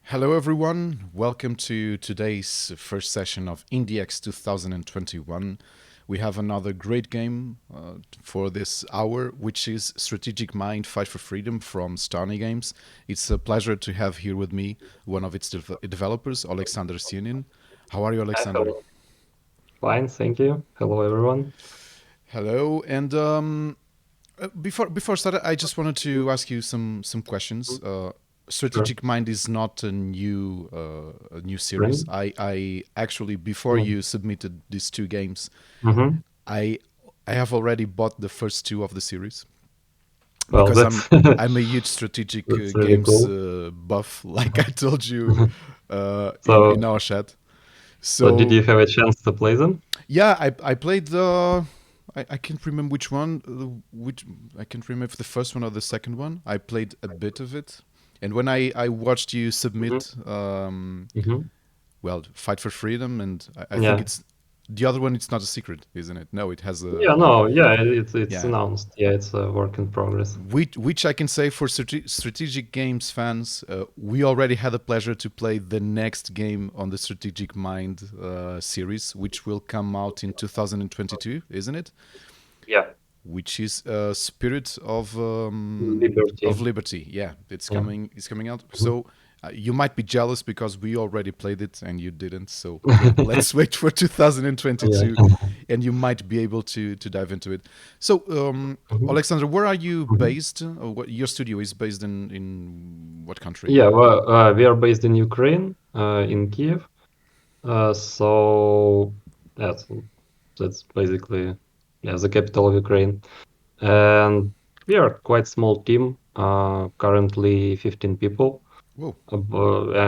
Hello, everyone. Welcome to today's first session of IndieX 2021. We have another great game for this hour, which is Strategic Mind Fight for Freedom from Stony Games. It's a pleasure to have here with me one of its developers, Alexander Sianin. How are you, Alexander? Hello. Fine, thank you. Hello, everyone. Hello. And before start, I just wanted to ask you some questions. Sure. Strategic Mind is not a new series. Friend? I actually, before you submitted these two games, Mm-hmm. I I have already bought the first two of the series Well, because that's I'm a huge strategic that's really games cool. buff, like I told you in So, our chat. so did So you have a chance to play them? yeah, I played the. I can't remember which one. Which I can't remember if the first one or the second one. I played a bit of it, and when I watched you Mm-hmm. submit, Mm-hmm. well, Fight for Freedom, and I think Yeah. it's the other one. It's not a secret, isn't it? No, it has a Yeah. No. Yeah. It's yeah. announced. Yeah. It's a work in progress. Which I can say for strategic games fans, we already had the pleasure to play the next game on the Strategic Mind series, which will come out in 2022, isn't it? Yeah. Which is Spirit Liberty. of Liberty. Yeah, it's Yeah. coming. It's coming out. Mhm. So you might be jealous because we already played it and you didn't. So let's wait for Yeah. 2022, and you might be able to dive into it. So Mhm. Alexander, where are you Mhm. based? What your studio is based in what country? Yeah. Well, we are based in Ukraine, in Kiev. So that's that's basically yeah the capital of Ukraine. And we are quite small team, currently 15 people. Whoa.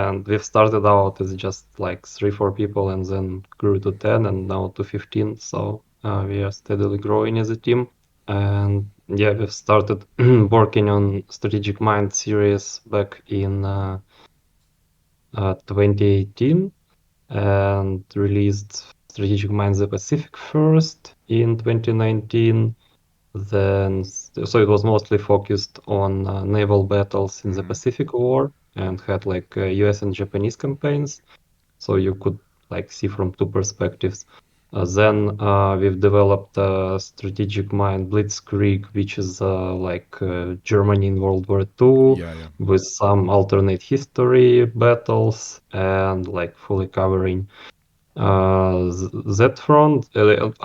And we've started out as just like 3, 4 people and then grew to 10 and now to 15. So we are steadily growing as a team. And yeah, we've started working on Strategic Mind series back in 2018 and released Strategic Mind the Pacific first in 2019. Then, so it was mostly focused on naval battles in the Mm-hmm. Pacific War and had like US and Japanese campaigns. So you could like see from two perspectives. Then we've developed Strategic Mind Blitzkrieg, which is like Germany in World War II Yeah, yeah. with some alternate history battles and like fully covering that front.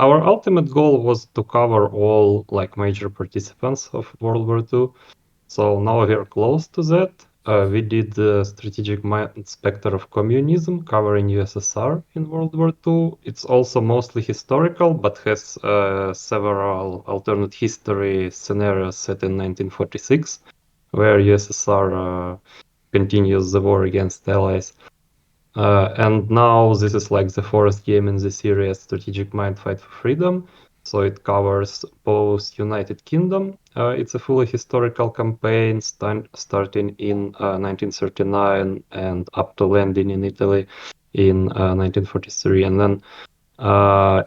Our ultimate goal was to cover all like major participants of World War II. So now we are close to that. We did the strategic specter of communism covering USSR in World War II. It's also mostly historical, but has several alternate history scenarios set in 1946, where USSR continues the war against Allies. And now this is like the fourth game in the series Strategic Mind Fight for Freedom. So it covers both United Kingdom. It's a fully historical campaign starting in 1939 and up to landing in Italy in 1943. And then uh,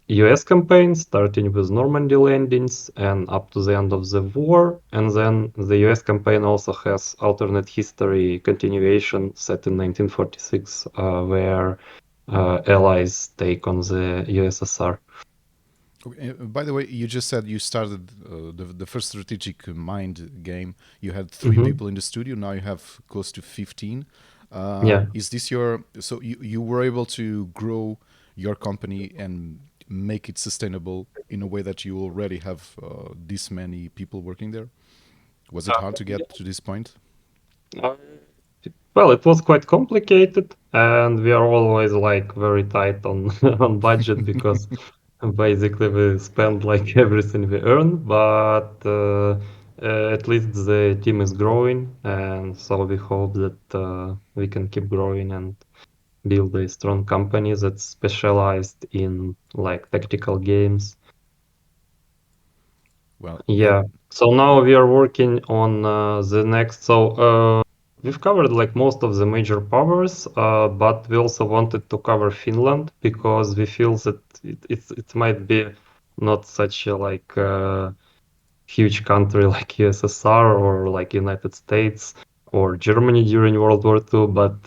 US campaign, starting with Normandy landings and up to the end of the war. And then the US campaign also has alternate history continuation set in 1946, where Allies take on the USSR. Okay, by the way, you just said you started the first strategic mind game. You had three Hmm. people in the studio. Now you have close to 15. Yeah. Is this your so you were able to grow your company and make it sustainable in a way that you already have this many people working there? Was it hard to get to this point? Uh, Well, it was quite complicated, and we are always like very tight on on budget because basically we spend like everything we earn. But at least the team is growing, and so we hope that we can keep growing and build a strong company that's specialized in like tactical games. Well, Yeah. So now we are working on the next. So we've covered like most of the major powers, but we also wanted to cover Finland because we feel that it might be not such a like huge country like USSR or like United States. or Germany during World War II, but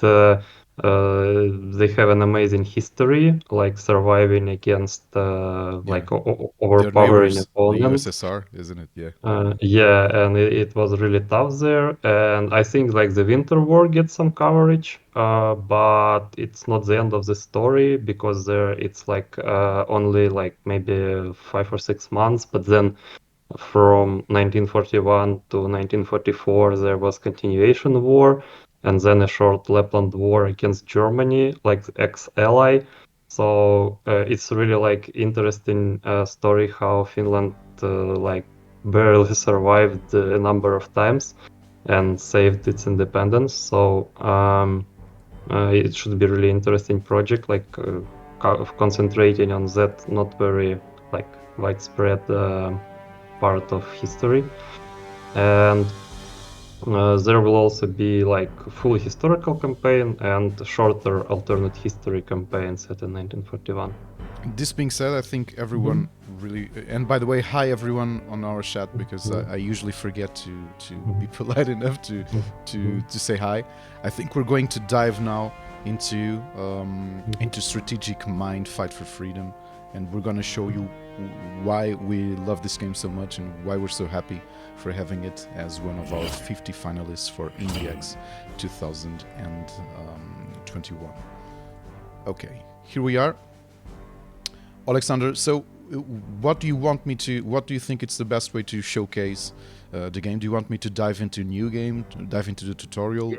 they have an amazing history, like surviving against like Their overpowering neighbors, the opponents. USSR, isn't it? Yeah. Yeah, and it was really tough there. And I think like the Winter War gets some coverage, but it's not the end of the story because there it's like only like maybe 5 or 6 months. But then from 1941 to 1944, there was continuation war, and then a short Lapland War against Germany, like ex-ally. So it's really like interesting story how Finland like barely survived a number of times and saved its independence. So it should be really interesting project, like of concentrating on that not very like widespread part of history. And there will also be like full historical campaign and shorter alternate history campaign set in 1941. This being said, I think everyone really, and by the way, hi everyone on our chat, because I usually forget to be polite enough to say hi. I think we're going to dive now into strategic mind, fight for freedom, and we're going to show you why we love this game so much and why we're so happy for having it as one of our 50 finalists for IndieX 2021. Okay, here we are. Alexander, so what do you think it's the best way to showcase the game? Do you want me to dive into new game, dive into the tutorial?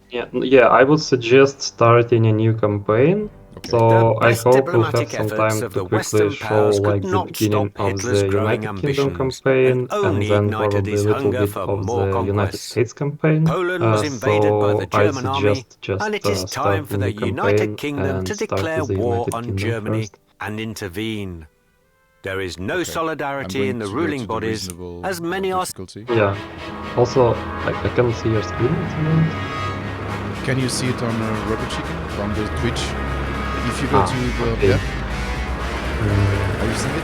Yeah, I would suggest starting a new campaign. Okay. So I hope we'll have some time to quickly show like the beginning of the United Kingdom campaign and then probably a little bit of the United States campaign. Poland was invaded by the I German army, suggest and it is just time for the starting United campaign Kingdom and to start declare with the war United on Kingdom Germany first. and intervene. There is no Okay. solidarity in the ruling bodies, as many are... Yeah. Also, I can't see your screen at the moment. Can you see it on Rubber Chicken from the Twitch? If you go to the... Okay. Yeah? Are you seeing it?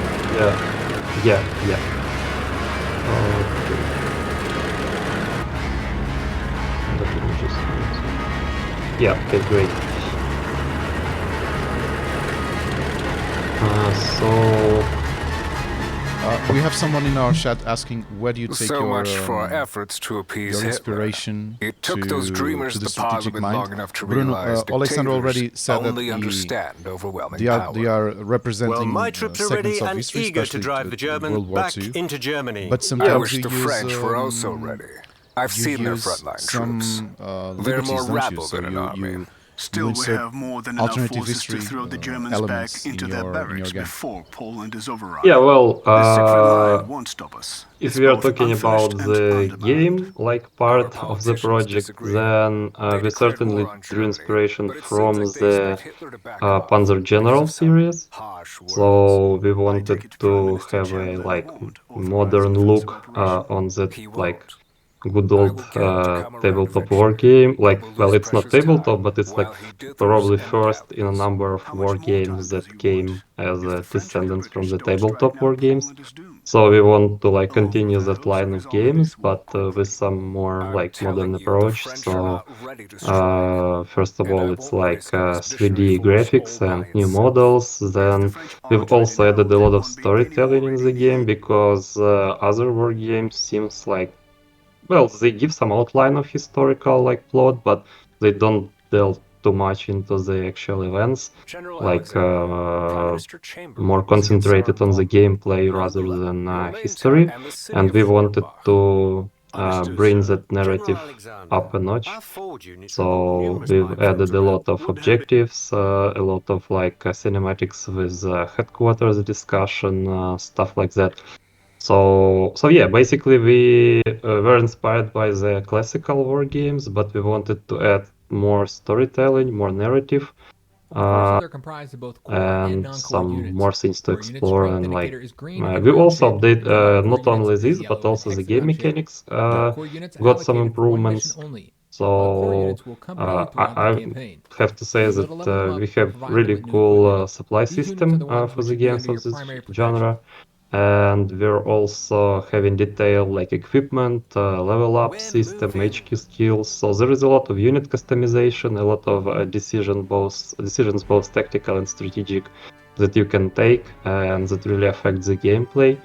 Yeah. Okay. Let me just... Yeah, okay, great. So... we have someone in our chat asking, where do you take So your much for efforts to appease your Hitler. inspiration It took those dreamers to the the strategic parliament mind? long enough to Bruno, realize Alexander already dictators said that only understand overwhelming they power. are representing Well, my troops are ready segments of and history, eager to especially drive the German World War back II. into Germany. But I sometimes wish you the use, French were also ready. I've you seen their use frontline some troops. They're liberties, more don't you? rabble So than an army. you Still, we insert have more than enough alternative forces history to throw the Germans back elements into in their your barracks game. before Poland is overrun. Yeah, well, The secret line won't stop us. if It's we are both talking about unfinished and the undermanned. game, like part of the politicians project, disagree. then They we declared certainly war on drew Germany, inspiration but it seems from like they the expect Hitler to back off Panzer General because of some series. harsh words. So we I take wanted it Prime to Minister have a Chamberlain like won't authorize modern offensive look operation. on that He like won't. good I old will get him to come around tabletop war eventually, game. but Like, we'll well, lose it's not precious time tabletop, but it's like while he dithers probably and first in a dallies. number of How war much more time games does that he came want? as If the French and the descendants from British the don't strike tabletop now, war games. Poland is doomed. So we want to like All continue the that hopes line of of his games, armies will but prove with some more I'm like modern telling you, the approach. French are So not ready to strike. first of And all, I it's won't like risk an expeditionary 3D force graphics all and by new itself. models. If Then the French we've aren't ready also now, added a there lot of won't be any more storytelling in the raiding game again. because other war games seems like, well, they give some outline of historical like plot, but they don't delve too much into the actual events. General Like Prime Minister Chamberlain more was the concentrated Tsar on the of gameplay Poland. rather Nonetheless, than your main history, town and the city and of we wanted Forbach. to Understood, bring sir. that narrative General Alexander, up a notch. our forward units So report numerous we've minefields added a around. lot of Would have been objectives, a lot of like cinematics with headquarters discussion, stuff like that. So yeah, basically we were inspired by the classical war games, but we wanted to add more storytelling, more narrative, Forces are comprised of both core and and non-core some units. more things to Core unit explore. strength And like indicator is green and we round also shaped, update meanwhile core not only units is this, yellow but and also the game hexagon shaped. mechanics Non-core units got some allocated for one mission improvements. only, while core So units will accompany you throughout the I campaign. have to say Be able to level them that up we and have provide them really with new cool equipment. supply These units are the system ones for which the should be games under of your this primary protection. genre. And we're also having detailed like equipment, level up We're system, moving. HQ skills. So there is a lot of unit customization, a lot of decisions both tactical and strategic that you can take and that really affect the gameplay.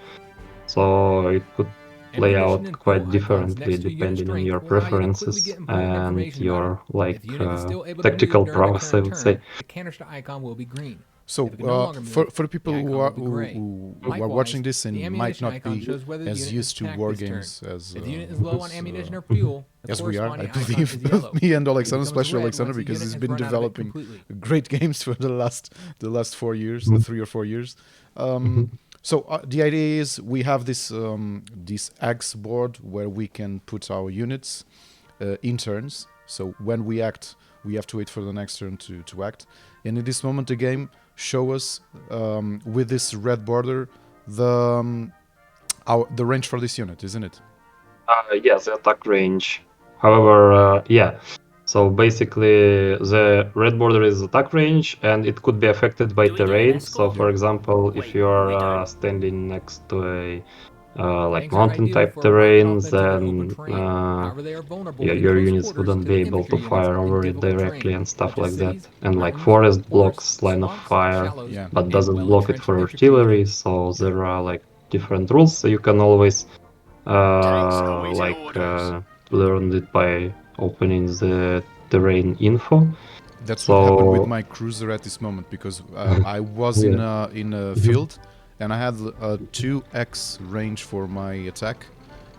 So it could play Ammunition out and quite fuel icons differently next to unit depending on your strength will allow you to quickly preferences get important and information about your it. like If the unit is still able to tactical move during the prowess, I current would turn, say. the canister icon will be green. So If it can no longer for move, the people the who icon are will be gray. who are Likewise, watching this the and might ammunition not icon be shows whether the as unit is used to attacked war this turn. games as If the unit is low on ammunition or fuel, the as we are, I corresponding icon believe is yellow. me and It Alexander, becomes especially red Alexander, once the because unit he's has been run out of it developing completely. great games for the last 4 years, Mhm. 3 or 4 years. Mhm. So the idea is we have this X board where we can put our units in turns. So when we act, we have to wait for the next turn to act. And in this moment, the game show us with this red border the range for this unit, isn't it? Yeah, the attack range. However, yeah. So basically, the red border is attack range, and it could be affected by Do we get an terrain. So, escort? for example, Wait, if you are we don't. standing next to a like Tanks are mountain ideal type for a rough terrain, offensive in open then terrain. However, they are vulnerable yeah, in your close units quarters wouldn't to be the able infantry to units fire in over it difficult directly terrain, and stuff such as like that. cities, And like mountains, forest blocks, forests, line of swamps, fire, shallows, Yeah. but and doesn't block it well-entrenched for infantry artillery. units. So there are like different rules. So you can always Tanks awaiting orders. learn it by opening the terrain info. That's what happened with So my cruiser at this moment, because I was yeah. in a Mhm. field and I had a 2x range for my attack,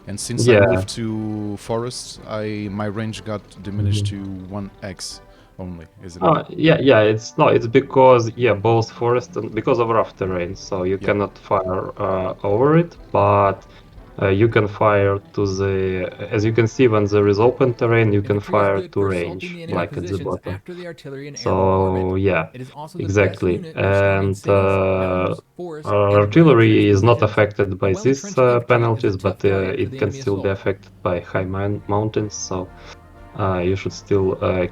and since I Yeah. moved to forests, my range got diminished to 1x only, isn't it? Yeah, it's because both forest and because of rough terrain, so you Yeah. cannot fire over it, but you can fire to the, as you can see, when there is open terrain, you can Infantry is fire good to for assaulting range, the enemy like at the positions bottom. after the artillery and airborne So bombardment. yeah, It is also the best exactly. unit for storming And cities, mountains, forests, and ground artillery trench is not positions. affected by A these well-entrenched infantry is a penalties, but tough target for it the can enemy still be assault. affected by high mountains. So you should still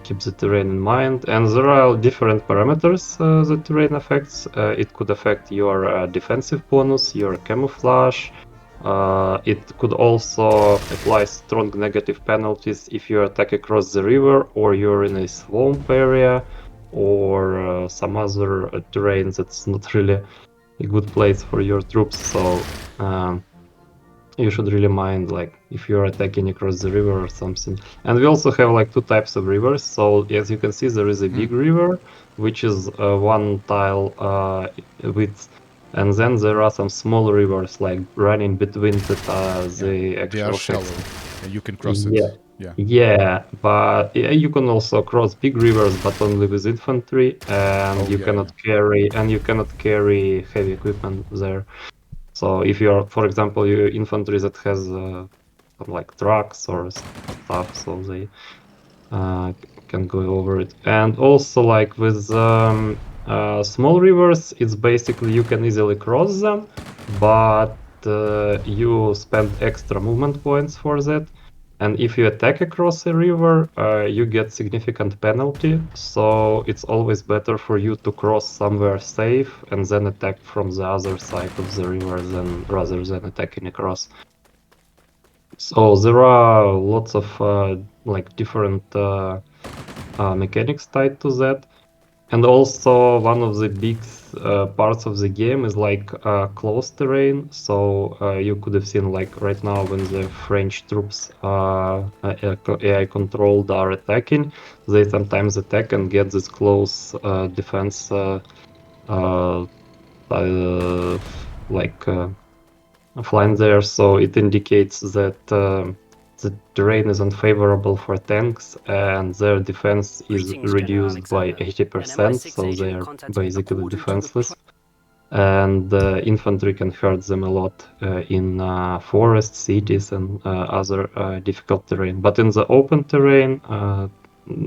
keep the terrain in mind. And there are different parameters the terrain affects. It could affect your defensive bonus, your camouflage. It could also apply strong negative penalties if you attack across the river or you're in a swamp area or some other terrain that's not really a good place for your troops. So you should really mind like if you're attacking across the river or something. And we also have like two types of rivers. So as you can see, there is a big river, which is 1 tile width, and then there are some small rivers like running between the They are actual shallow, sections. and you can cross Yeah. it. Yeah. Yeah, but you can also cross big rivers, but only with infantry, and you cannot carry heavy equipment there. So if you're, for example, you infantry that has some like trucks or stuff, so they can go over it. And also like with small rivers, it's basically you can easily cross them, but you spend extra movement points for that. And if you attack across a river, you get significant penalty. So it's always better for you to cross somewhere safe and then attack from the other side of the river rather than attacking across. So there are lots of like different mechanics tied to that. And also one of the big parts of the game is like close terrain. So you could have seen like right now when the French troops AI controlled are attacking, they sometimes attack and get this close defense like flying there. So it indicates that the terrain is unfavorable for tanks and their defense is Greetings, General reduced by Alexander. 80%, so agent they're contacts me basically according to the defenseless. And infantry can hurt them a lot in forests, cities, and other difficult terrain. But in the open terrain,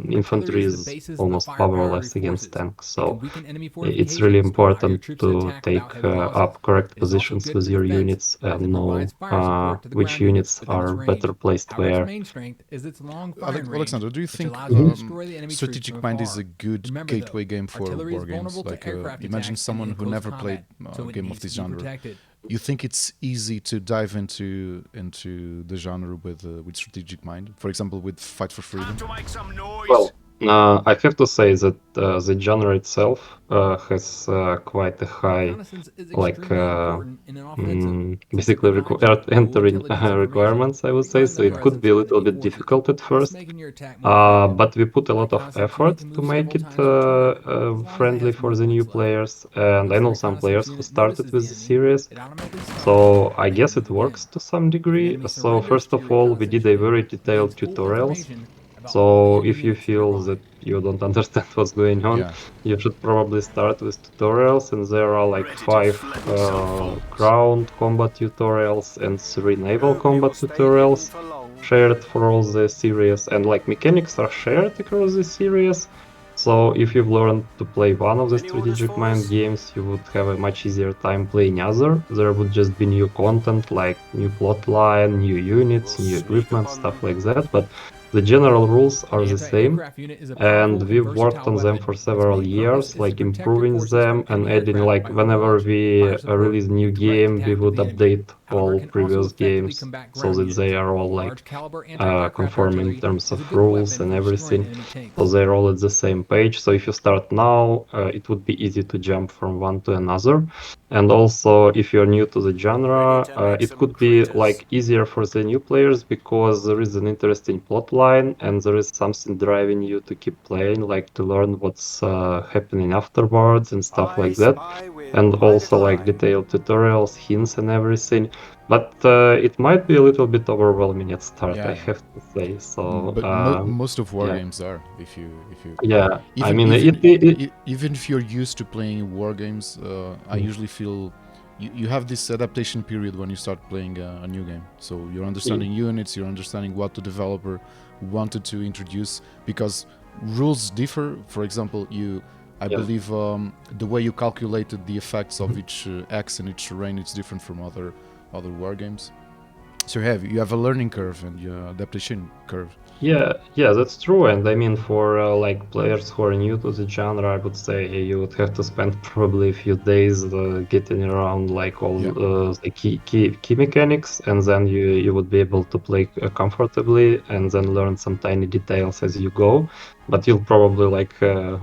infantry Artillery is the is basis of almost firepower powerless forces. against tanks. It can So weaken enemy it's really fortifications and allow your important troops to to attack take without heavy losses. up correct It is also positions good with for your defense, units as and it know provides fire support to the which ground units units within its are range. better placed However, its where. main strength is its long firing range, Alexander, do you which think allows you to destroy the enemy troops Strategic from Mind is afar. a good Remember, gateway though, game for artillery war is games? vulnerable to Like aircraft imagine attacks and someone in who close never combat, played so a it game of needs this to be genre. protected. you think it's easy to dive into the genre with strategic mind? For example, with Fight for Freedom. Well, I have to say that the genre itself has quite a high, Reconnaissance is like, extremely important in an offensive, since it basically provides you with entering intelligence information requirements, I would say. regarding So the it could be a presence of little enemy bit forces, difficult at thus first. making your attack more effective. But we put a lot of Reconnaissance effort unit can to move make several it times per turn, as long as it friendly has for move the new points left. players. And I Once a know some reconnaissance players who unit started notices with the the enemy, series. it automatically stops So I and they guess can it move works again. to some If an degree. enemy So surrenders first to of your all, we reconnaissance did a unit, very it detailed gains full tutorials. information about all the So enemy if you units feel nearby. that you don't understand what's going on, Yeah. you should probably start with tutorials. And there are like 5 ground combat tutorials and 3 naval combat tutorials shared for all the series, and like mechanics are shared across the series. So if you've learned to play one of the Any orders strategic for mind us? games, you would have a much easier time playing other. There would just be new content like new plot line, new units, We'll new sneak equipment, upon stuff them. like that. But the general rules An are the same, anti-aircraft unit is a and powerful and we've worked versatile on them weapon. for Its several main purpose years, is to like protect your improving forces them from and enemy adding, aircraft like by whenever launch, we fire support, release new and direct game, we attack of would the enemy. update However, all it can also previous effectively games combat so ground that units. they are all like Large caliber anti-aircraft conform in artillery terms is of a good rules weapon and for destroying everything. enemy tanks. So they're all at the same page. So if you start now, it would be easy to jump from one to another. And also, if you're new to the genre, Ready to make it some could be craters. like easier for the new players because there is an interesting plot line and there is something driving you to keep playing, like to learn what's happening afterwards and stuff I like that. spy with And my also little like eye. detailed tutorials, hints, and everything. But it might be a little bit overwhelming at start, I Yeah. have to say. So But most of war yeah. games are. If you Yeah, I even mean, even if you're used to playing war games, I usually feel you have this adaptation period when you start playing a new game. So you're understanding units, you're understanding what the developer wanted to introduce, because rules differ. For example, I believe the way you calculated the effects of each X and each terrain is different from other war games. So you have a learning curve and your adaptation curve. Yeah, that's true. And I mean, for like players who are new to the genre, I would say you would have to spend probably a few days getting around like all the key mechanics, and then you would be able to play comfortably and then learn some tiny details as you go. But you'll probably like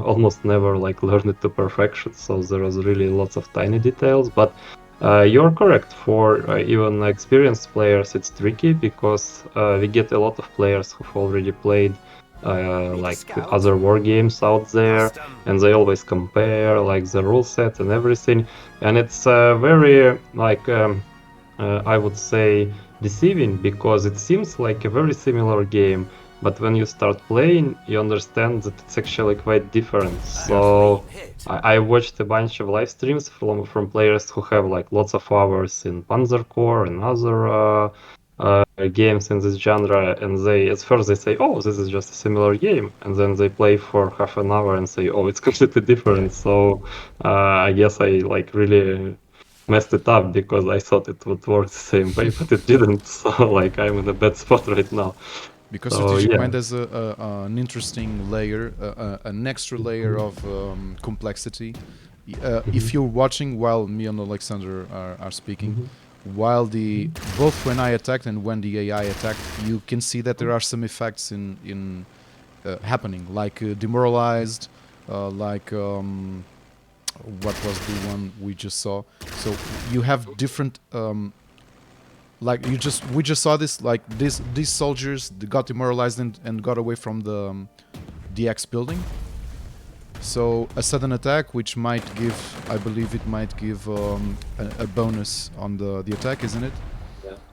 almost never like learn it to perfection. So there is really lots of tiny details, but. You're correct. For even experienced players, it's tricky because we get a lot of players who've already played like other war games out there, and they always compare like the rule set and everything. And it's very like I would say deceiving because it seems like a very similar game, but when you start playing, you understand that it's actually quite different. So I watched a bunch of live streams from players who have like lots of hours in Panzer Corps and other games in this genre, and they at first they say, "Oh, this is just a similar game," and then they play for half an hour and say, "Oh, it's completely different." So I guess I like really messed it up because I thought it would work the same way, but it didn't. So like I'm in a bad spot right now. Because So, strategic yeah. mind has an interesting layer, an extra layer of complexity. If you're watching while me and Alexander are speaking, while both when I attacked and when the AI attacked, you can see that there are some effects in happening, like demoralized, like what was the one we just saw. So you have different. Like we just saw this, like these soldiers got demoralized and got away from the X building. So a sudden attack, which might give, I believe it might give a bonus on the attack, isn't it?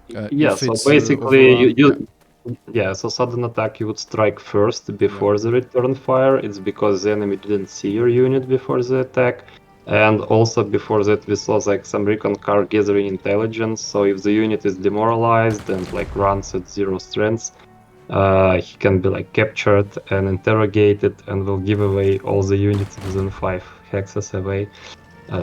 Yeah. If So it's, basically, overrun, yeah. So sudden attack, you would strike first before the return fire. It's because the enemy didn't see your unit before the attack. And also before that, we saw like some recon car gathering intelligence. So if the unit is demoralized and like runs at 0 strength, he can be like captured and interrogated, and will give away all the units within 5 hexes away.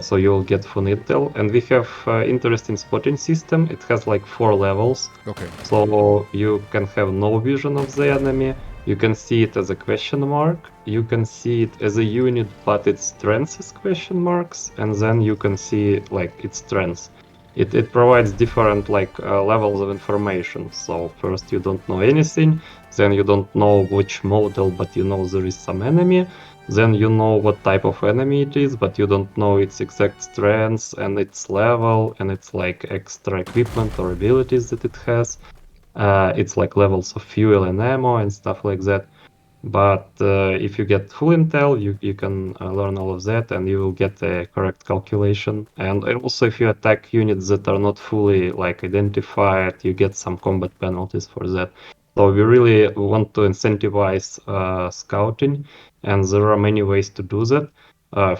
So you'll get full intel. And we have interesting spotting system. It has like 4 levels. okay. So you can have no vision of the enemy. You can see it as a question mark. You can see it as a unit, but its strength is question marks, and then you can see like its strength. it provides different levels of information. So first you don't know anything, then you don't know which model, but you know there is some enemy. Then you know what type of enemy it is, but you don't know its exact strengths and its level and its extra equipment or abilities that it has. It's like levels of fuel and ammo and stuff like that. But if you get full intel, you can learn all of that, and you will get a correct calculation. And also, if you attack units that are not fully identified, you get some combat penalties for that. So we really want to incentivize scouting, and there are many ways to do that.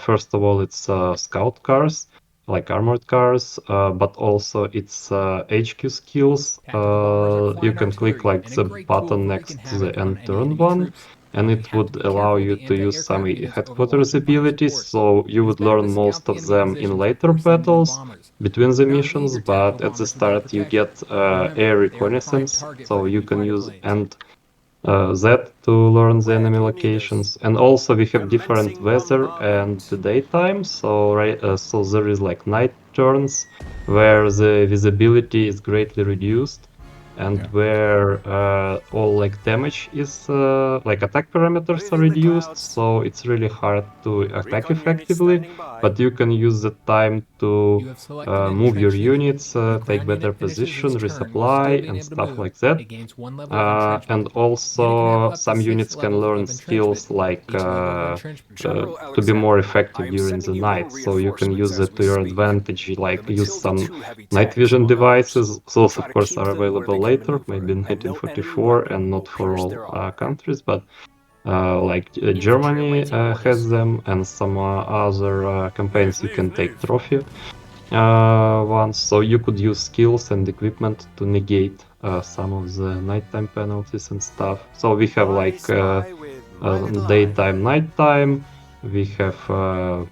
First of all, it's scout cars, like armored cars, but also it's HQ skills. You can click the button next to the end turn one, and it would allow you to use some headquarters abilities, so you would learn most of them in later battles between the missions, but at the start you get air reconnaissance, so you can use that to learn the enemy locations. And also we have different weather and the daytime, so so there is night turns where the visibility is greatly reduced, and where all damage is attack parameters are reduced, so it's really hard to attack effectively, but you can use the time to move your units, take better position, resupply and stuff like that. And also some units can learn skills to be more effective during the night, so you can use it to your advantage, use some night vision devices. Those of course are available later, maybe in 1944, and not for all countries, but Germany has them, and some other campaigns you can take trophy ones, so you could use skills and equipment to negate some of the nighttime penalties and stuff. So we have daytime, nighttime, we have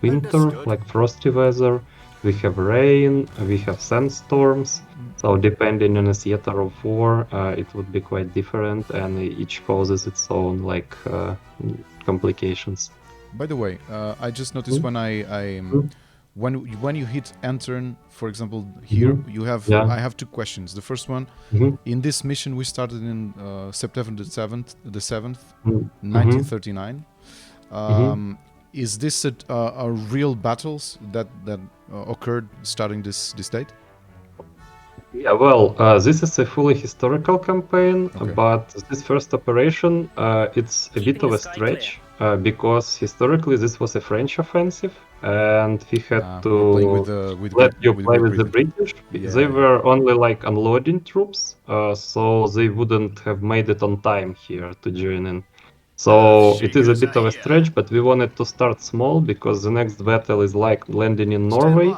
winter, frosty weather, we have rain, we have sandstorms. So depending on a theater of war, it would be quite different, and each causes its own complications. By the way, I just noticed when you hit enter, for example, here you have I have two questions. The first one, in this mission we started in September the 7th, 1939. Is this a real battles that occurred starting this date? Yeah, well, this is a fully historical campaign, but this first operation, it's a bit of a stretch, because historically this was a French offensive, and we had to let you play with the British. They were only unloading troops, so they wouldn't have made it on time here to join in. So it is a bit of a stretch, but we wanted to start small because the next battle is landing in Norway,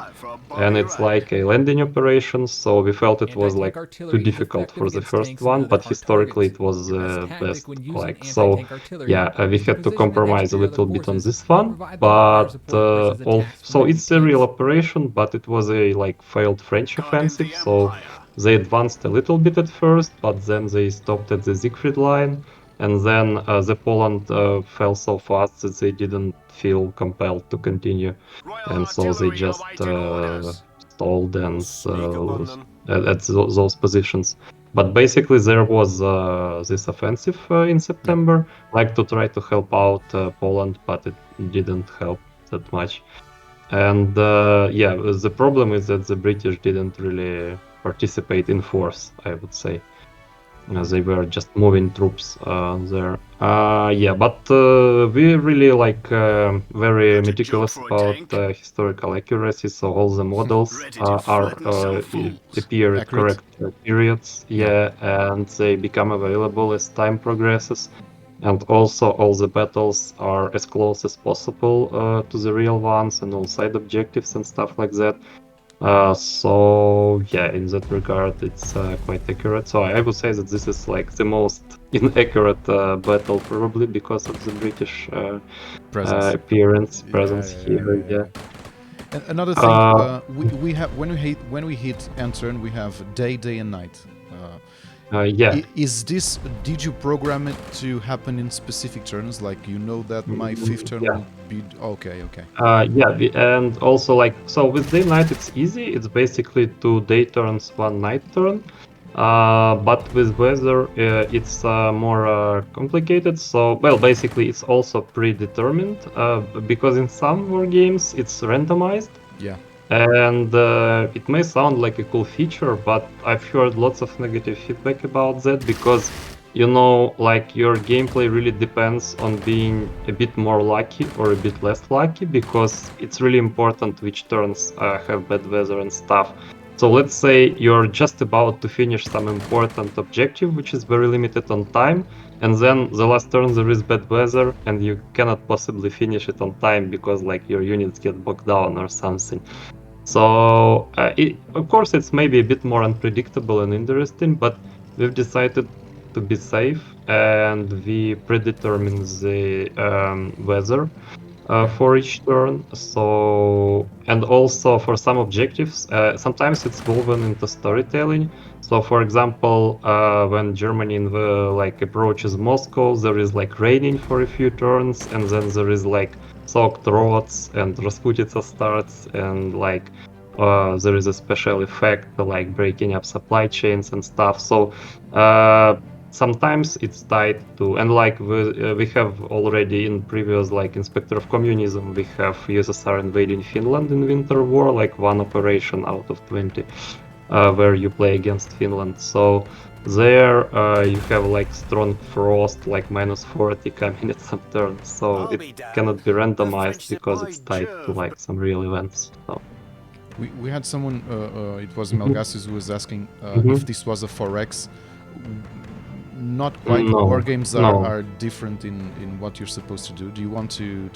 and it's a landing operation, so we felt it was too difficult for the first one, but historically it was the best. So yeah, we had to compromise a little bit on this one, but so it's a real operation, but it was a failed French offensive, so they advanced a little bit at first, but then they stopped at the Siegfried line. And then the Poland fell so fast that they didn't feel compelled to continue, and so they just stalled and at those positions. But basically there was this offensive in September, to try to help out Poland, but it didn't help that much. And the problem is that the British didn't really participate in force, I would say. They were just moving troops there. But we really very meticulous about historical accuracy, so all the models appear at correct periods, and they become available as time progresses. And also all the battles are as close as possible to the real ones, and all side objectives and stuff like that. So yeah, in that regard, it's quite accurate. So I would say that this is the most inaccurate battle, probably because of the British presence here. Yeah. And another thing, we have when we hit enter, we have day and night. Yeah. Did you program it to happen in specific turns? Like, you know that my fifth turn Yeah. will be... Okay. And also like, so with day night it's easy. It's basically 2 day turns, 1 night turn. But with weather it's more complicated. So, well, basically it's also predetermined because in some war games it's randomized. Yeah. And it may sound like a cool feature, but I've heard lots of negative feedback about that because, you know, like your gameplay really depends on being a bit more lucky or a bit less lucky, because it's really important which turns have bad weather and stuff. So let's say you're just about to finish some important objective, which is very limited on time, and then the last turn there is bad weather and you cannot possibly finish it on time because like your units get bogged down or something. So of course it's maybe a bit more unpredictable and interesting, but we've decided to be safe and we predetermine the weather for each turn. So, and also for some objectives, sometimes it's woven into storytelling. So, for example, when Germany like approaches Moscow, there is like raining for a few turns, and then there is like soaked roads, and Rasputitsa starts, and like there is a special effect like breaking up supply chains and stuff. So sometimes it's tied to, and like we have already in previous like Inspector of Communism, we have USSR invading Finland in Winter War, like 1 operation out of 20 where you play against Finland. So there you have like strong frost, like -40 coming at some turns, so it cannot be randomized because it's tied to like some real events. So. We had someone, it was Melgasis, who was asking if this was a 4X. Not quite. No, War games no. are different in what you're supposed to do. Do you want to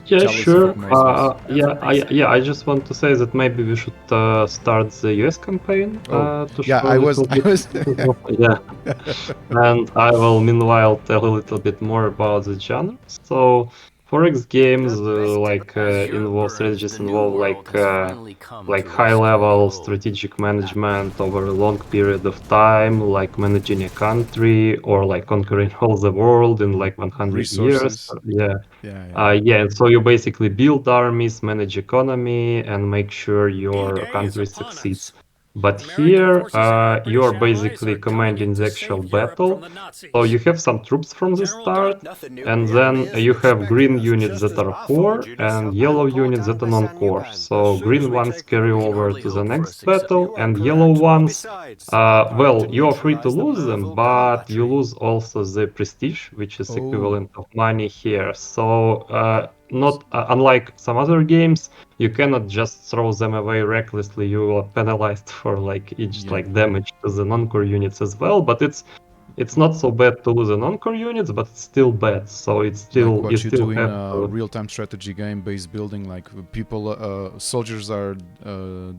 yeah, tell us sure. if it makes sense? I just want to say that maybe we should start the US campaign to show I was yeah. And I will meanwhile tell a little bit more about the genre. So 4X games strategies involve like high-level strategic management over a long period of time, like managing a country or like conquering all the world in like 100 Resources. years. And so you basically build armies, manage economy, and make sure your country succeeds. But here, you're basically commanding the actual battle. So you have some troops from the start, and then you have green units that are core and yellow units that are non-core. So green ones carry over to the next battle, and yellow ones, well, you are free to lose them, but you lose also the prestige, which is equivalent of money here. So not unlike some other games, you cannot just throw them away recklessly. You are penalized for like each like damage to the non-core units as well. But it's not so bad to lose the non-core units, but it's still bad. So it's still like what you you still do in have a real-time strategy game, base building. Like people, soldiers are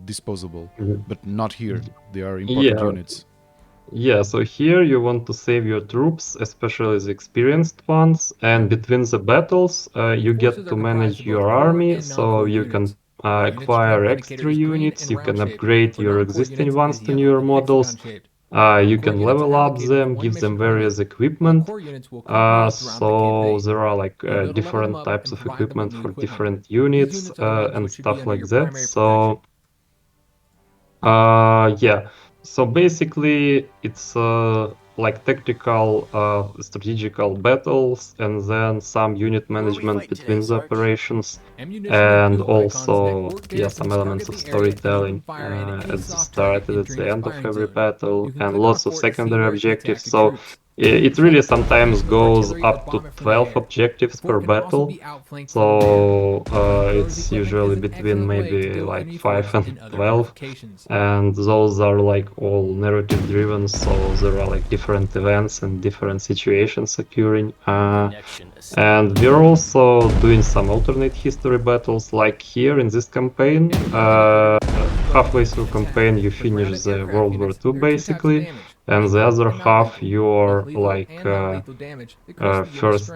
disposable, but not here. They are important units. Yeah, so here you want to save your troops, especially the experienced ones, and between the battles, you get to manage your army, so you can acquire extra units, you can upgrade your existing ones to newer models, you can level up them, give them various equipment, so there are like different types of equipment for different units and stuff like that. So yeah. So basically, it's like tactical, strategical battles, and then some unit management between the operations, and also some elements of storytelling at the start and at the end of every battle, and lots of secondary objectives. So it really sometimes goes up to 12 objectives per battle. So it's usually between maybe like 5 and 12, and those are like all narrative driven, so there are like different events and different situations occurring, and we're also doing some alternate history battles, like here in this campaign. Halfway through campaign you finish the World War II basically, and the other half you're like first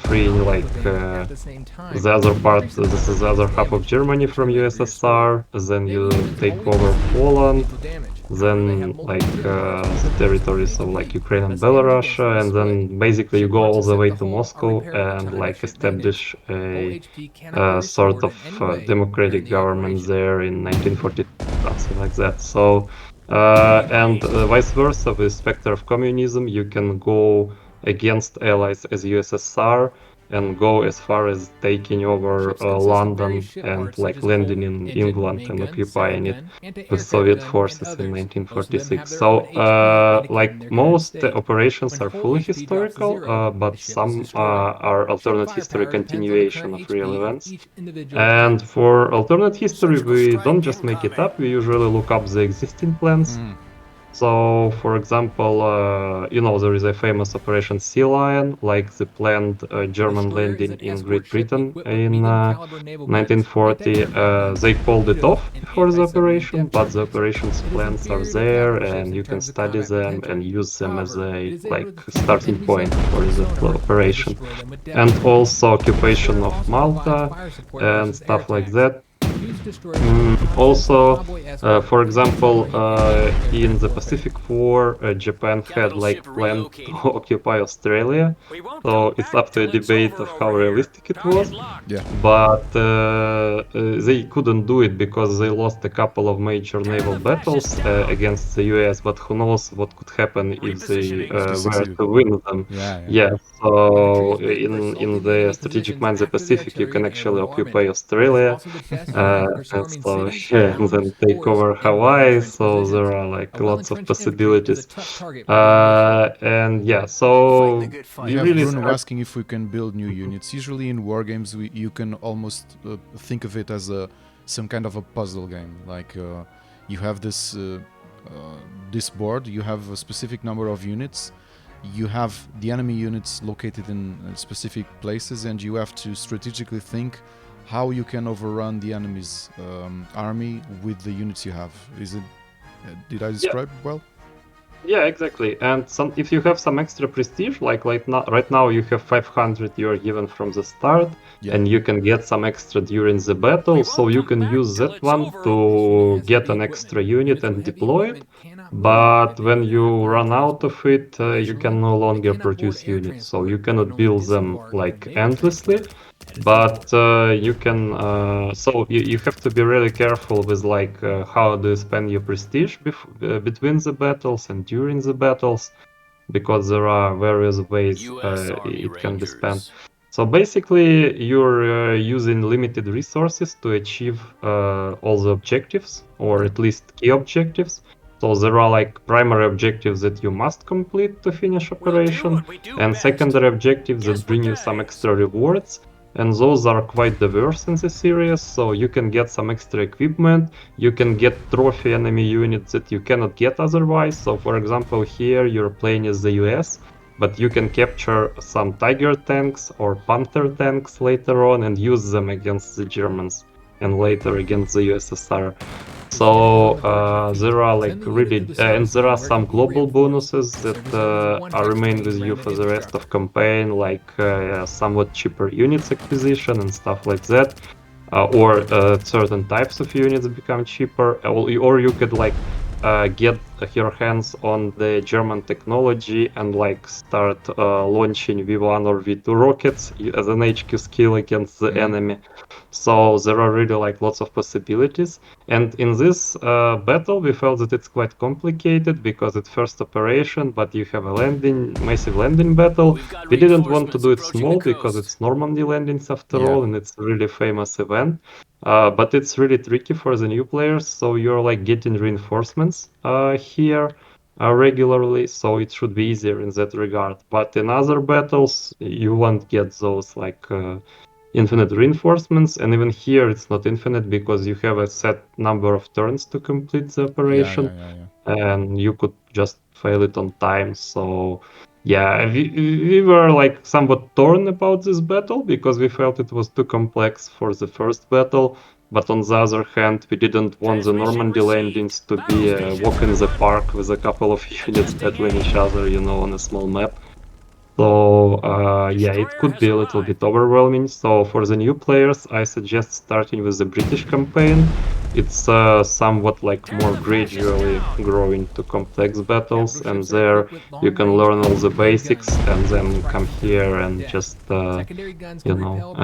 freeing like the other part. This is the other half of Germany from USSR, then you take over Poland, then like the territories of like Ukraine and Belarus, and then basically you go all the way to Moscow and like establish a sort of democratic government there in 1940, something like that. So and vice versa with Spectre of Communism, you can go against allies as USSR and go as far as taking over London and like landing in England and occupying it with Soviet forces in 1946. So like most operations are fully historical, but some are alternate history continuation of real events. And for alternate history, we don't just make it up, we usually look up the existing plans. So, for example, there is a famous Operation Sea Lion, like the planned German landing in Great Britain in 1940. They called it off before the operation, but the operations plans are there, and you can study them and use them as a starting point for the operation. And also occupation of Malta and stuff like that. Also, for example, in the Pacific War, Japan had planned to occupy Australia, so it's up to a debate of how realistic it was. Yeah. But they couldn't do it because they lost a couple of major naval battles against the US. But who knows what could happen if they were to win them? Yeah. So in the strategic mind, the Pacific, you can actually occupy Australia. And then take over Hawaii, so there are lots of possibilities. And yeah, so we have Bruno asking if we can build new units. Usually in war games, you can almost think of it as some kind of a puzzle game. Like you have this board, you have a specific number of units, you have the enemy units located in specific places, and you have to strategically think how you can overrun the enemy's army with the units you have. Did I describe it well? Yeah, exactly. And if you have some extra prestige, right now you have 500 you are given from the start, and you can get some extra during the battle, so you can use that one to get an extra unit and deploy it. But when you run out of it, you can no longer produce units, so you cannot build them endlessly. But you can, so you have to be really careful with how do you spend your prestige between the battles and during the battles, because there are various ways it can be spent. So basically, you're using limited resources to achieve all the objectives, or at least key objectives. So there are primary objectives that you must complete to finish operation, and secondary objectives that bring you some extra rewards. And those are quite diverse in the series, so you can get some extra equipment, you can get trophy enemy units that you cannot get otherwise. So for example, here you're playing as the US, but you can capture some Tiger tanks or Panther tanks later on and use them against the Germans and later against the USSR. So there are and there are some global bonuses that remain with you for the rest of campaign, somewhat cheaper units acquisition and stuff like that, or certain types of units become cheaper, or you could get your hands on the German technology and start launching V1 or V2 rockets as an HQ skill against the enemy. So there are really lots of possibilities. And in this battle, we felt that it's quite complicated because it's first operation, but you have a massive landing battle. We didn't want to do it small because it's Normandy landings after all, and it's a really famous event. But it's really tricky for the new players, so you're getting reinforcements here regularly, so it should be easier in that regard. But in other battles, you won't get those infinite reinforcements, and even here it's not infinite because you have a set number of turns to complete the operation, and you could just fail it on time. So yeah, we were somewhat torn about this battle because we felt it was too complex for the first battle, but on the other hand, we didn't want the Normandy landings to be a walk in the park with a couple of units battling each other, on a small map. So yeah, it could be a little bit overwhelming. So for the new players, I suggest starting with the British campaign, it's somewhat like more gradually growing to complex battles, and there you can learn all the basics and then come here and just you know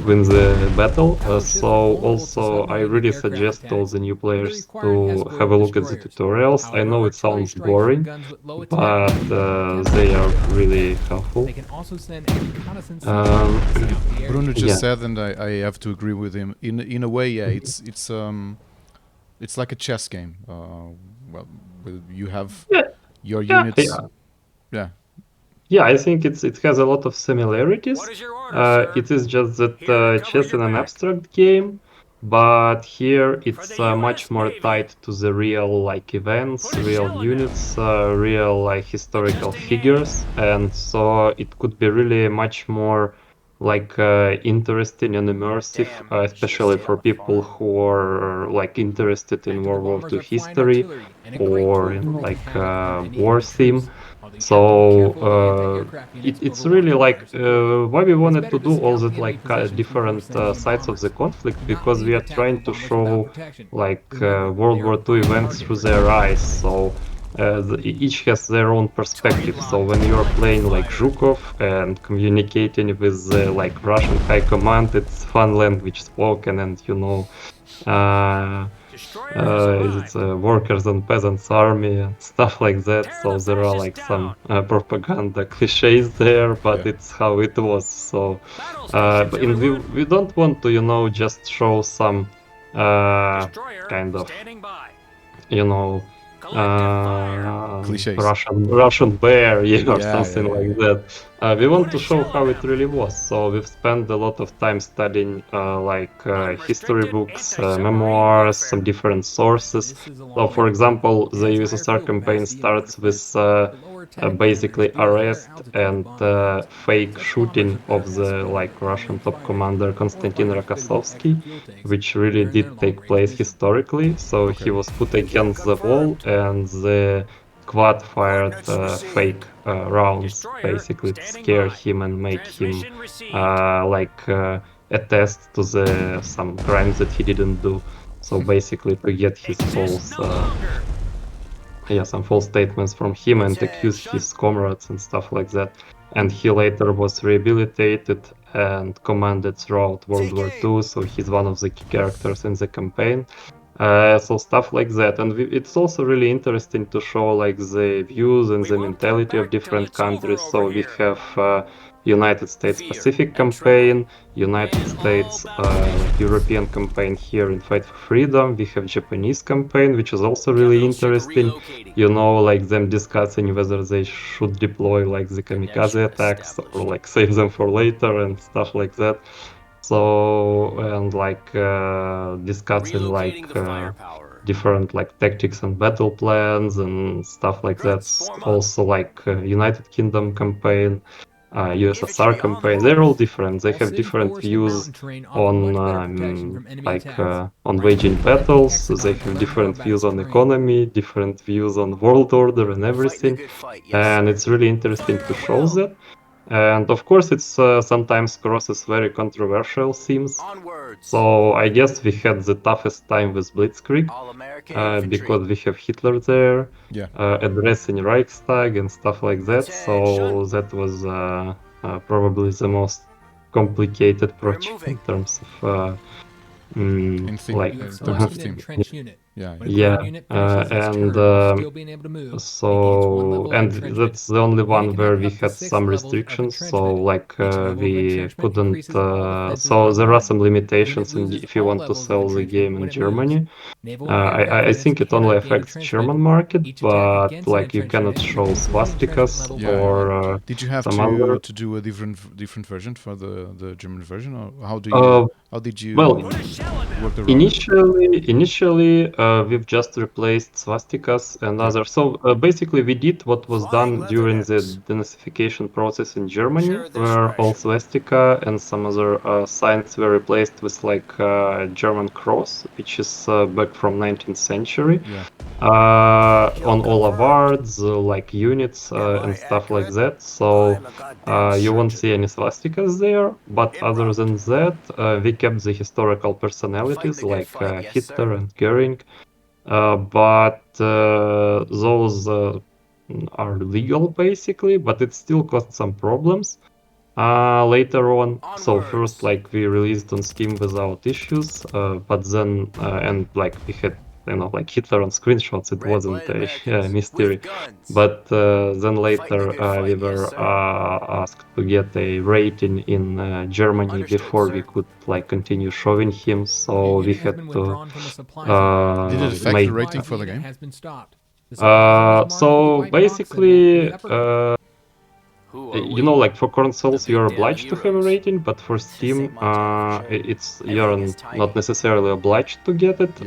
win the battle. So also I really suggest all the new players to have a look at the tutorials. I know it sounds boring, but they are really helpful. Bruno just Yeah. said, and I have to agree with him. In a way, yeah, it's like a chess game. Well, you have Yeah. your Yeah, units. yeah. Yeah. Yeah, I think it has a lot of similarities. What is your order, sir? It is just that Here to cover chess is your an back. abstract game, but here it's the much US more Navy. tied to the real like events, Put a real shell in units, real like historical Adjusting figures, and so it could be really much more like interesting and immersive, Damn, especially should've for stayed on the people farm. who are like interested in World War II history or in like war theme. So it's really like why we wanted to do all that like different sides of the conflict, because we are trying to show like World War II events through their eyes. So each has their own perspective. So when you are playing like Zhukov and communicating with like Russian high command, it's fun language spoken, and you know. It's workers and peasants army and stuff like that. So there are like some propaganda cliches there, but Yeah. it's how it was. So, but we don't want to, you know, just show some kind of, you know, Cliches. Russian bear, yeah, or Yeah, something yeah, like yeah. that. We want to show how it really was. So we've spent a lot of time studying history books, memoirs, some different sources. So, for example, the USSR campaign starts with basically arrest and fake shooting of the like Russian top commander Konstantin Rokossovsky, which really did take place historically. So he was put against the wall, and the squad fired fake rounds, basically to scare him and make him attest to some crimes that he didn't do. So basically to get his false some false statements from him and accuse his comrades and stuff like that. And he later was rehabilitated and commanded throughout World War II, so he's one of the key characters in the campaign. So stuff like that, and it's also really interesting to show like the views and the mentality of different countries. So we have United States Pacific campaign, United States European campaign here in Fight for Freedom. We have Japanese campaign, which is also really interesting. You know, like them discussing whether they should deploy like the kamikaze attacks or like save them for later and stuff like that. So and like discussing like different like tactics and battle plans and stuff like that. Also like United Kingdom campaign, USSR campaign. They're all different. They have different views on on waging battles. So they have different views on economy, different views on world order and everything. And it's really interesting to show that. And of course, it's sometimes crosses very controversial themes. So I guess we had the toughest time with Blitzkrieg because we have Hitler there, Yeah. addressing Reichstag and stuff like that. So that was probably the most complicated project in terms of In theme, like in terms of theme. Yeah. So and that's the only one where we had some restrictions. So like we couldn't. So there are some limitations if you want to sell the game in Germany. I think it only affects German market, but like you cannot show swastikas or did you have some other. to do a different version for the German version, or how did you Well, work around? Initially, we've just replaced swastikas and others. So basically, we did what was done during the denazification process in Germany, where all swastika and some other signs were replaced with like German cross, which is back from 19th century. Yeah. On all awards, like units and stuff like that. So you won't see any swastikas there. But other than that, we kept the historical personalities like Hitler and Goering. But those are legal basically, but it still caused some problems later on. So first, like we released on Steam without issues, but then and like we had like Hitler on screenshots. It wasn't a mystery. But then later we were asked to get a rating in Germany before we could like continue showing him. So we had to Did it affect make the rating for the game? so basically like for consoles you're obliged to have a rating, but for Steam you're not necessarily obliged to get it.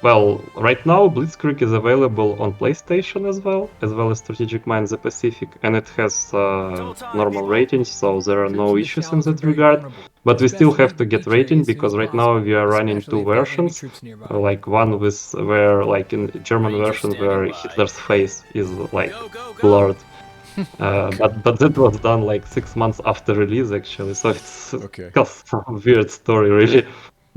Well, right now Blitzkrieg is available on PlayStation as well as Strategic Minds: The Pacific, and it has normal ratings, so there are no issues in that regard. But we still have to get rating because right now we are running two versions, like one where like in German version where Hitler's face is like blurred. But that was done like 6 months after release actually, so it's some weird story really.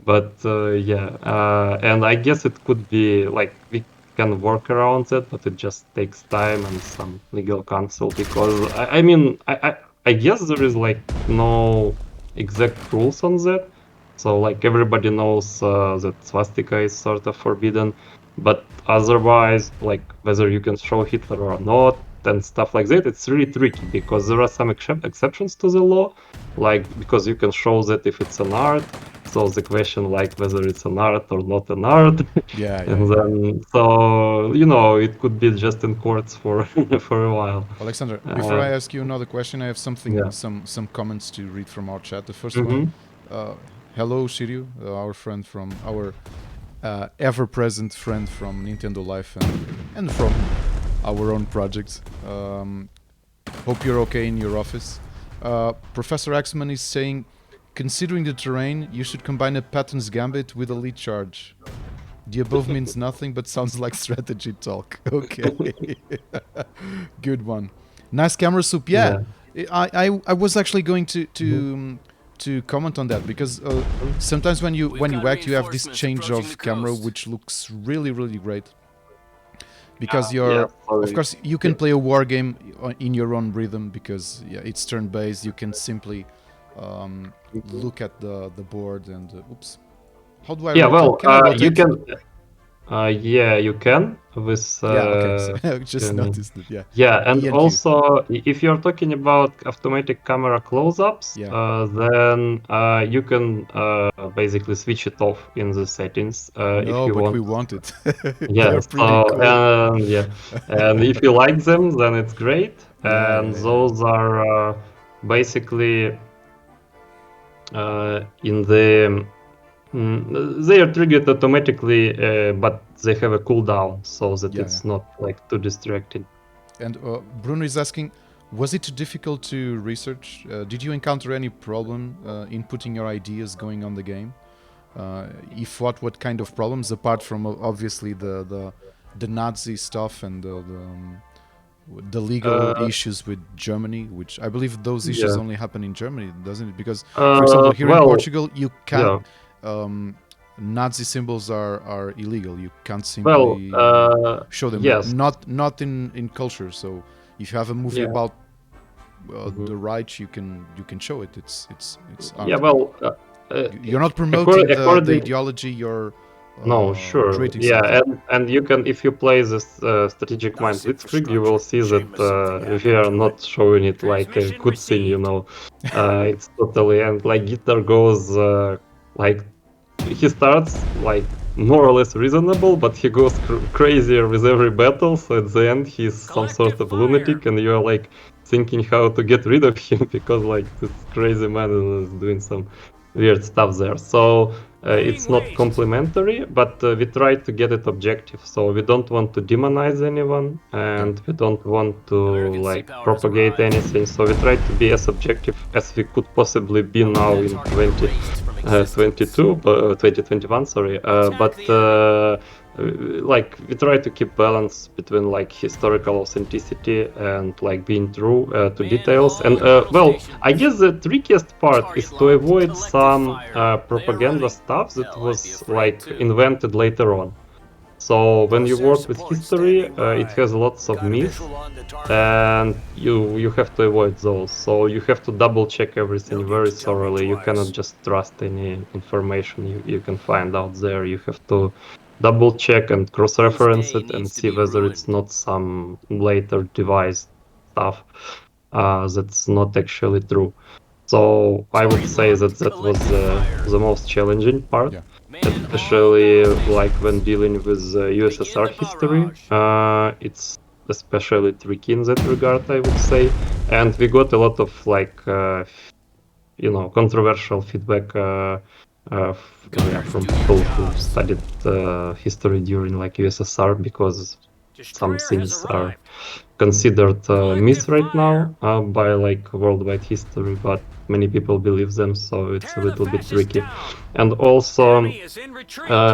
But and I guess it could be like we can work around it, but it just takes time and some legal counsel because I guess there is like no exact rules on that. So like everybody knows that swastika is sort of forbidden, but otherwise like whether you can show Hitler or not and stuff like that, it's really tricky because there are some exceptions to the law, like because you can show that if it's an art. So the question like whether it's an art or not an art. And then so it could be just in courts for for a while. Alexander, before I ask you another question, I have some comments to read from our chat. The first one, hello Shiryu, our friend from our ever-present friend from Nintendo Life and from our own projects. Hope you're okay in your office. Professor Axman is saying, considering the terrain, you should combine a Patton's Gambit with a lead charge. The above means nothing, but sounds like strategy talk. Okay. Good one. Nice camera soup. Yeah. I was actually going to comment on that because sometimes when you act, you have this change of camera which looks really, really great. Because of course, you can play a war game in your own rhythm because it's turn-based. You can simply look at the board and oops. How do I? You can. You can with. I just noticed it. And also if you're talking about automatic camera close-ups, then you can basically switch it off in the settings if you want. We want it. And if you like them, then it's great. And those are basically in the. They are triggered automatically, but they have a cooldown so that it's not like too distracting. And Bruno is asking, was it too difficult to research? Did you encounter any problem in putting your ideas going on the game? If what kind of problems apart from obviously the Nazi stuff and the legal issues with Germany, which I believe those issues only happen in Germany, doesn't it? Because for example, here in Portugal, you can't. Nazi symbols are illegal. You can't simply show them. Not in culture. So if you have a movie about the right, you can show it. It's art. You're not promoting the ideology. You're creating something. And you can, if you play this Strategic Minds Blitzkrieg, you will see that we are not showing it like a good thing. It's totally, and like Hitler goes like. He starts like more or less reasonable, but he goes crazier with every battle. So at the end, he's some sort of lunatic, and you're like thinking how to get rid of him because like this crazy man is doing some weird stuff there. So it's not complementary, but we try to get it objective. So we don't want to demonize anyone, and we don't want to like propagate anything. So we try to be as objective as we could possibly be now in 2021. Sorry, but like we try to keep balance between like historical authenticity and like being true to details. And well, I guess the trickiest part is to avoid some propaganda stuff that was like invented later on. So when you work with history, it has lots of myths, and you have to avoid those. So you have to double check everything very thoroughly. You cannot just trust any information you can find out there. You have to double check and cross-reference it and see whether it's not some later devised stuff that's not actually true. So I would say that was the most challenging part, especially like when dealing with USSR history. It's especially tricky in that regard, I would say. And we got a lot of like, controversial feedback from people who studied history during like USSR, because some things are considered myth right now by like worldwide history, but many people believe them, so it's a little bit tricky. And also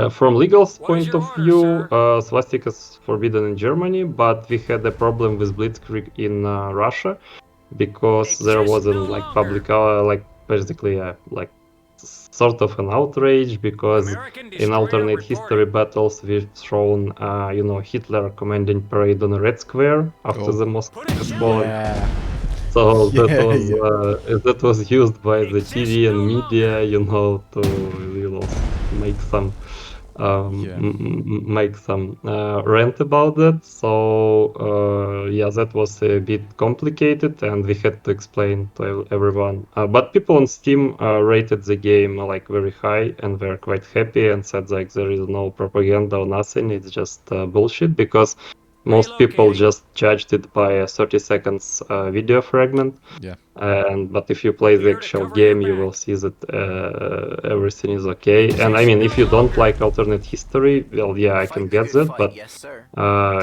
from legal point of view, swastika is forbidden in Germany, but we had a problem with Blitzkrieg in Russia, because there wasn't like public like basically like sort of an outrage, because in alternate history battles we've shown Hitler commanding parade on a Red Square after the Moscow was fallen. So that was used by the TV and media, to make some make some rant about that. So that was a bit complicated, and we had to explain to everyone. But people on Steam rated the game like very high, and were quite happy and said like there is no propaganda or nothing. It's just bullshit, because most people just judged it by a 30 seconds video fragment. But if you play the actual game, you will see that everything is okay. And I mean, if you don't like alternate history, well, yeah, I can get that, but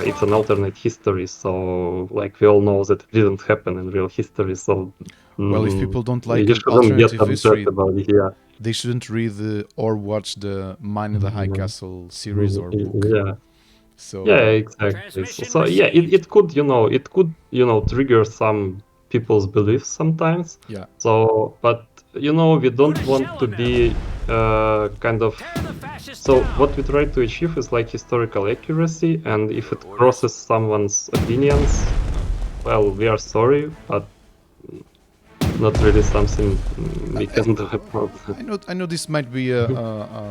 it's an alternate history, so like we all know that it didn't happen in real history. So well, if people don't like alternative history, they shouldn't read or watch the Mine in the High Castle series or book. So exactly. So yeah, it could trigger some people's beliefs sometimes. So, but we don't want to be kind of. So what we try to achieve is like historical accuracy, and if it crosses someone's opinions, well, we are sorry, but not really something we can do about it. I know this might be a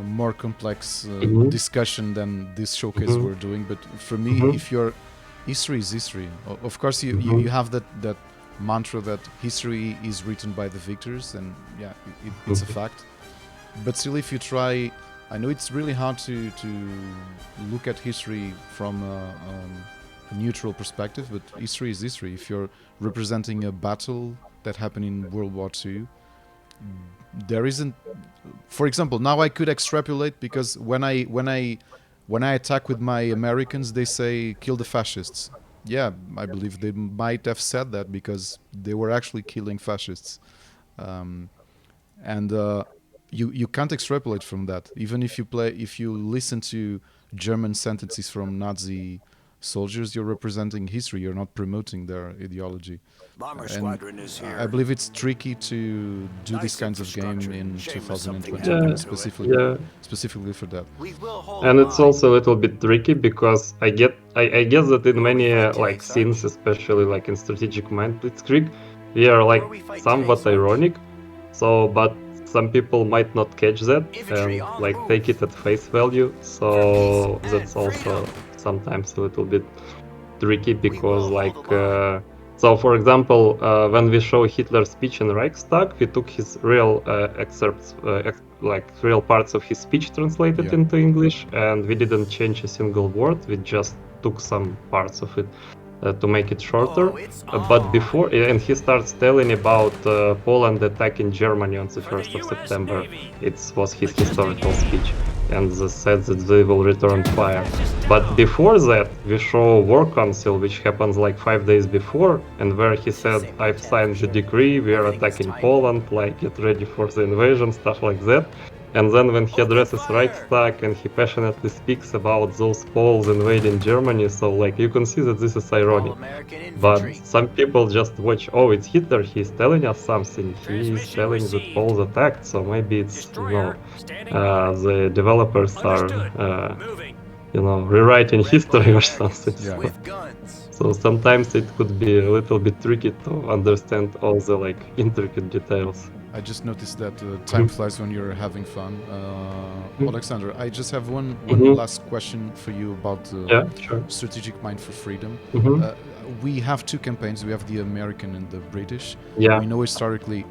more complex discussion than this showcase we're doing, but for me, if your history is history, of course you have that mantra that history is written by the victors, and it's a fact. But still, if you try, I know it's really hard to look at history from a neutral perspective, but history is history. If you're representing a battle that happened in World War II, there isn't. For example, now I could extrapolate, because when I attack with my Americans, they say kill the fascists. Yeah, I believe they might have said that because they were actually killing fascists, and you can't extrapolate from that. Even if you listen to German sentences from Nazi soldiers, you're representing history. You're not promoting their ideology. I believe it's tricky to do these kinds of game in 2020, specifically for that. And it's also a little bit tricky, because I guess that in many like scenes, especially like in Strategic Mind Blitzkrieg, we are like somewhat ironic. So, but some people might not catch that and like take it at face value. So that's also sometimes a little bit tricky, because like so for example, when we show Hitler's speech in Reichstag, we took his real excerpts, like real parts of his speech translated into English, and we didn't change a single word. We just took some parts of it to make it shorter. But before, and he starts telling about Poland attacking Germany on the 1st of September. It was his historical speech, and said that they will return fire. But before that, we show War Council, which happens like 5 days before, and where he said, "I've signed the decree, we are attacking Poland, like get ready for the invasion," stuff like that. And then when he addresses Reichstag and he passionately speaks about those Poles invading Germany, so like you can see that this is ironic. But some people just watch, oh, it's Hitler, he's telling us something, he's telling that Poles attacked, so maybe it's, the developers are, rewriting history or something. Yeah. So sometimes it could be a little bit tricky to understand all the like intricate details. I just noticed that time flies when you're having fun. Alexander, I just have one last question for you about Sure. Strategic Mind for Freedom. We have two campaigns. We have the American and the British. Yeah. We know historically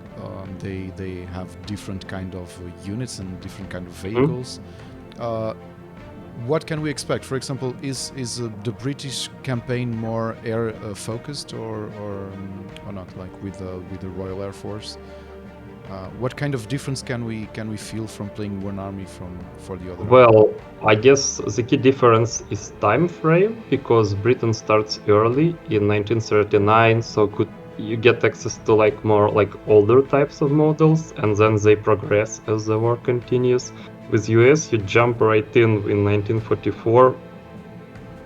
they have different kind of units and different kind of vehicles. What can we expect? For example, is the British campaign more air focused or not? Like with the Royal Air Force? What kind of difference can we feel from playing one army for the other? Well, I guess the key difference is time frame, because Britain starts early in 1939, so you get access to like more like older types of models, and then they progress as the war continues. With US, you jump right in 1944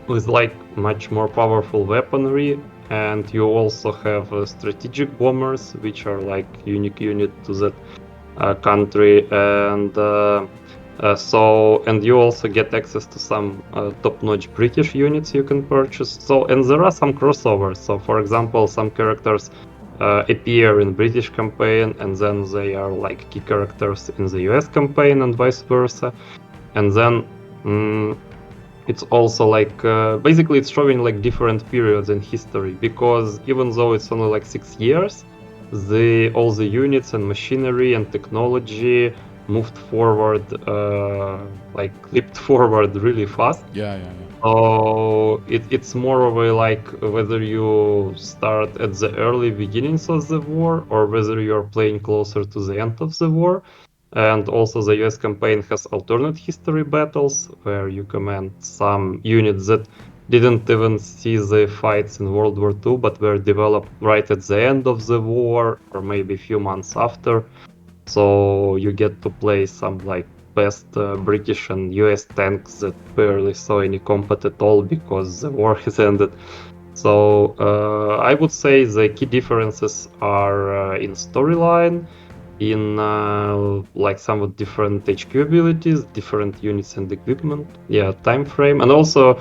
with like much more powerful weaponry, and you also have strategic bombers, which are like unique unit to that country, and and you also get access to some top-notch British units you can purchase. So, and there are some crossovers. So, for example, some characters appear in British campaign, and then they are like key characters in the US campaign, and vice versa. And then it's also like basically it's showing like different periods in history, because even though it's only like 6 years, all the units and machinery and technology moved forward, leaped forward really fast. Yeah. So it's more of a like whether you start at the early beginnings of the war or whether you're playing closer to the end of the war. And also the US campaign has alternate history battles where you command some units that didn't even see the fights in World War II, but were developed right at the end of the war or maybe a few months after. So you get to play some like best British and US tanks that barely saw any combat at all because the war has ended. So I would say the key differences are in storyline, in like somewhat different HQ abilities, different units and equipment, time frame, and also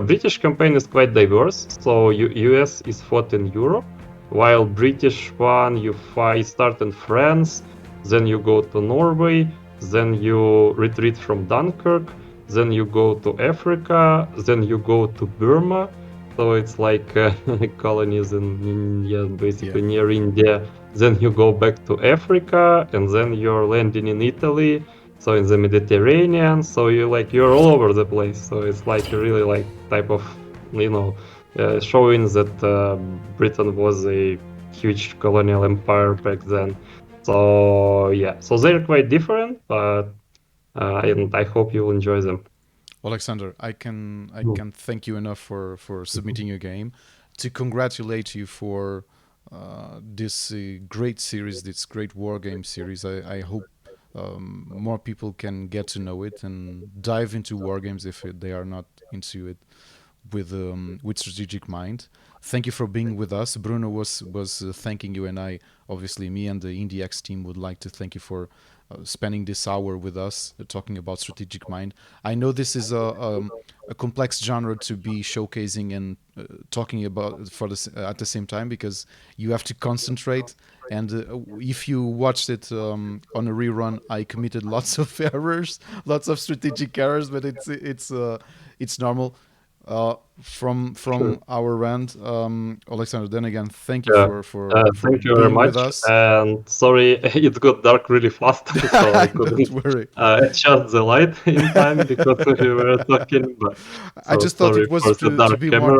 British campaign is quite diverse. So US is fought in Europe, while British one you start in France, then you go to Norway, then you retreat from Dunkirk, then you go to Africa, then you go to Burma. So it's like colonies in basically near India. Then you go back to Africa, and then you're landing in Italy, so in the Mediterranean. So you're all over the place. So it's like really like type of showing that Britain was a huge colonial empire back then. So so they're quite different, but and I hope you'll enjoy them. Alexander, I can thank you enough for submitting your game, to congratulate you for this great series, this great war game series. I hope more people can get to know it and dive into war games if they are not into it with Strategic Mind. Thank you for being with us. Bruno was thanking you, and obviously me and the IndieX team would like to thank you for spending this hour with us talking about Strategic Mind. I know this is a complex genre to be showcasing and talking about at the same time, because you have to concentrate. And if you watched it on a rerun, I committed lots of errors, lots of strategic errors, but it's normal. From Sure. our end, Alexander, then again, thank you Yeah. for Thank you very being with much. us. And sorry, it got dark really fast, so I couldn't Don't worry. adjust the light in time because we were talking. But I so just thought sorry it was for the to dark be camera.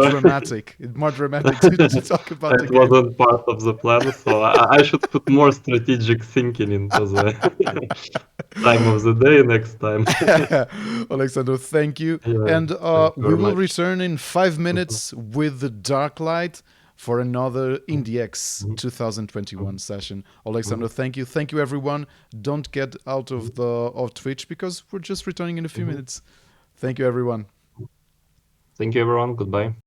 more dramatic to talk about the It game. wasn't part of the plan, so I should put more strategic thinking into the time of the day next time. Alexander, thank you. Yeah, And thank you we very will much. return in 5 minutes with the Dark Light for another IndieX 2021 session. Alexander, thank you. Thank you, everyone. Don't get out of Twitch because we're just returning in a few minutes. Thank you, everyone. Thank you, everyone. Goodbye.